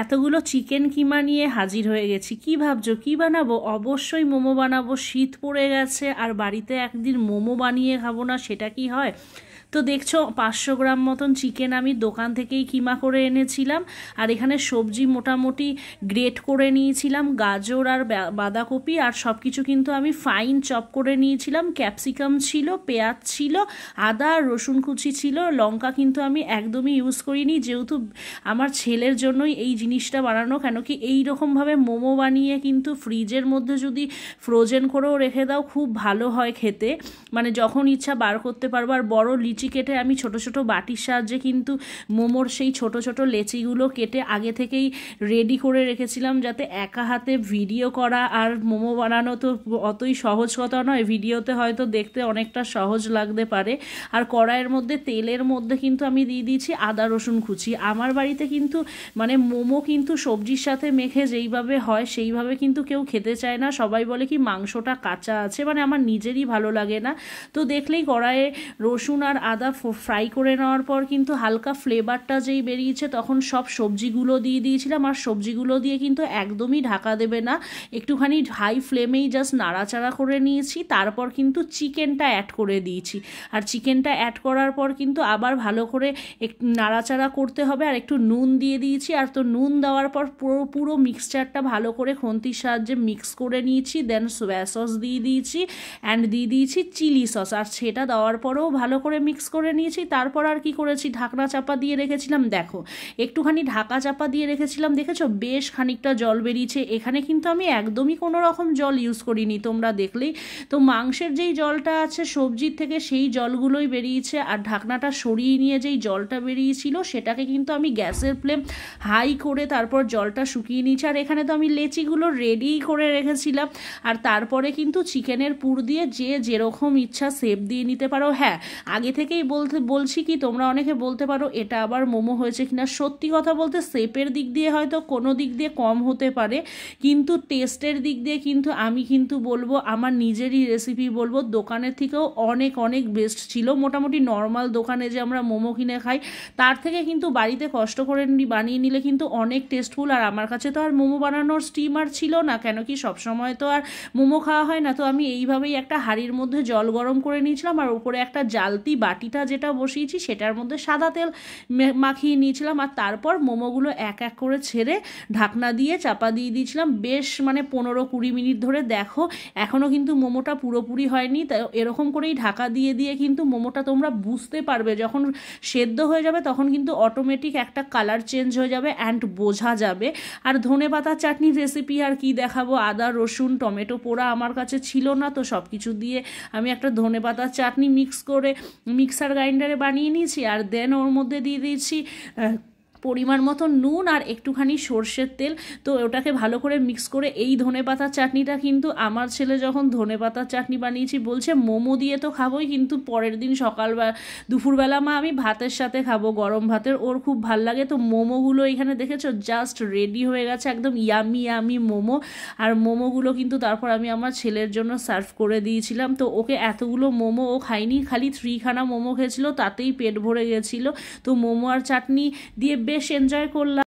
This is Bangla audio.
এতগুলো চিকেন কিমা নিয়ে হাজির হয়ে গেছি। কি ভাবছো কি বানাবো? অবশ্যই মোমো বানাবো। শীত পড়ে গেছে আর বাড়িতে একদিন মোমো বানিয়ে খাবো না, সেটা কি হয়? তো দেখছো 500 গ্রাম মতন চিকেন আমি দোকান থেকেই কিমা করে এনেছিলাম। আর এখানে সবজি মোটামুটি গ্রেট করে নিয়েছিলাম, গাজর আর বাঁধাকপি, আর সব কিছু কিন্তু আমি ফাইন চপ করে নিয়েছিলাম। ক্যাপসিকাম ছিল, পেঁয়াজ ছিল, আদা রসুন কুচি ছিল, লঙ্কা কিন্তু আমি একদমই ইউজ করিনি, যেহেতু আমার ছেলের জন্যই এই জিনিসটা বানানো। কেন কি এই রকমভাবে মোমো বানিয়ে কিন্তু ফ্রিজের মধ্যে যদি ফ্রোজেন করেও রেখে দাও খুব ভালো হয় খেতে, মানে যখন ইচ্ছা বার করতে পারবো। আর বড় লিচি কেটে আমি ছোট ছোট বাটির সাহায্যে কিন্তু মোমোর সেই ছোট ছোট লেচিগুলো কেটে আগে থেকেই রেডি করে রেখেছিলাম, যাতে একা হাতে ভিডিও করা আর মোমো বানানো তো অতই সহজ কথা নয়, ভিডিওতে হয়তো দেখতে অনেকটা সহজ লাগতে পারে। আর কড়াইয়ের মধ্যে তেলের মধ্যে কিন্তু আমি দিয়ে দিয়েছি আদা রসুন কুচি। আমার বাড়িতে কিন্তু মানে মোমো কিন্তু সবজির সাথে মেখে যেইভাবে হয় সেইভাবে কিন্তু কেউ খেতে চায় না, সবাই বলে কি মাংসটা কাঁচা আছে, মানে আমার নিজেরই ভালো লাগে না। তো দেখলেই কড়াইয়ে রসুন আর আদা ফ্রাই করে নেওয়ার পর কিন্তু হালকা ফ্লেভারটা যেই বেরিয়েছে তখন সব সবজিগুলো দিয়ে দিয়েছিলাম। আর সবজিগুলো দিয়ে কিন্তু একদমই ঢাকা দেবে না, একটুখানি হাই ফ্লেমেই জাস্ট নাড়াচাড়া করে নিয়েছি। তারপর কিন্তু চিকেনটা অ্যাড করে দিয়েছি, আর চিকেনটা অ্যাড করার পর কিন্তু আবার ভালো করে একটু নাড়াচাড়া করতে হবে। আর একটু নুন দিয়ে দিয়েছি, আর তো নুন দেওয়ার পর পুরো মিক্সচারটা ভালো করে খুন্তির সাহায্যে মিক্স করে নিয়েছি। দেন সোয়া সস দিয়ে দিয়েছি অ্যান্ড দিয়ে দিয়েছি চিলি সস, আর সেটা দেওয়ার পরেও ভালো করে মিক্স করে নিয়েছি। তারপর আর কি করেছি, ঢাকনা চাপা দিয়ে রেখেছিলাম। দেখো একটুখানি ঢাকা চাপা দিয়ে রেখেছিলাম, দেখেছো বেশ খানিকটা জল বেরিয়েছে। এখানে কিন্তু আমি একদমই কোনো রকম জল ইউজ করিনি, তোমরা দেখলেই তো মাংসের যেই জলটা আছে সবজির থেকে সেই জলগুলোই বেরিয়েছে। আর ঢাকনাটা সরিয়ে নিয়ে যেই জলটা বেরিয়েছিল সেটাকে কিন্তু আমি গ্যাসের ফ্লেম হাই করে তারপর জলটা শুকিয়ে নিয়েছি। আর এখানে তো আমি লেচিগুলো রেডি করে রেখেছিলাম। আর তারপরে কিন্তু চিকেনের পুর দিয়ে যে যেরকম ইচ্ছা শেপ দিয়ে নিতে পারো। হ্যাঁ, আগে থেকেই বলছি কি তোমরা অনেকে বলতে পারো এটা আবার মোমো হয়েছে কিনা। সত্যি কথা বলতে শেপের দিক দিয়ে হয়তো কোনো দিক দিয়ে কম হতে পারে, কিন্তু টেস্টের দিক দিয়ে কিন্তু আমি কিন্তু বলবো আমার নিজেরই রেসিপি বলবো দোকানের থেকেও অনেক অনেক বেস্ট ছিল। মোটামুটি নর্মাল দোকানে যে আমরা মোমো কিনে খাই তার থেকে কিন্তু বাড়িতে কষ্ট করে বানিয়ে নিলে কিন্তু অনেক টেস্টফুল। আর আমার কাছে তো আর মোমো বানানোর স্টিমার ছিল না, কেন কি সবসময় তো আর মোমো খাওয়া হয় না। তো আমি এইভাবেই একটা হাঁড়ির মধ্যে জল গরম করে নিয়েছিলাম, আর উপরে একটা জালতি বাটিটা যেটা বসিয়েছি সেটার মধ্যে সাদা তেল মাখিয়ে নিয়েছিলাম। আর তারপর মোমোগুলো এক এক করে ছেড়ে ঢাকনা দিয়ে চাপা দিয়ে দিয়েছিলাম বেশ মানে 15-20 মিনিট ধরে। দেখো এখনও কিন্তু মোমোটা পুরোপুরি হয়নি, তাই এরকম করেই ঢাকা দিয়ে দিয়ে কিন্তু মোমোটা তোমরা বুঝতে পারবে যখন সেদ্ধ হয়ে যাবে তখন কিন্তু অটোমেটিক একটা কালার চেঞ্জ হয়ে যাবে অ্যান্ড বোঝা যাবে। আর ধনেপাতার চাটনির রেসিপি আর কি দেখাবো, আদা রসুন টমেটো পোড়া আমার কাছে ছিল না, তো সব কিছু দিয়ে আমি একটা ধনেপাতার চাটনি মিক্স করে মিক্সার গ্রাইন্ডারে বানিয়ে নিয়েছি। আর দেন ওর মধ্যে দিয়ে দিয়েছি পরিমাণ মতো নুন আর একটুখানি সর্ষের তেল। তো ওটাকে ভালো করে মিক্স করে এই ধনেপাতার চাটনিটা কিন্তু আমার ছেলে যখন ধনেপাতার চাটনি বানিয়েছি বলছে মোমো দিয়ে তো খাবোই, কিন্তু পরের দিন সকালবেলা দুপুরবেলা মা আমি ভাতের সাথে খাবো, গরম ভাতের, ওর খুব ভাল লাগে। তো মোমোগুলো এখানে দেখেছো জাস্ট রেডি হয়ে গেছে, একদম ইয়ামি ইয়ামি মোমো। আর মোমোগুলো কিন্তু তারপর আমি আমার ছেলের জন্য সার্ভ করে দিয়েছিলাম। তো ওকে এতগুলো মোমো ও খাইনি, খালি 3খানা মোমো খেয়েছিল, তাতেই পেট ভরে গেছিলো। তো মোমো আর চাটনি দিয়ে বেশ এনজয় করলাম।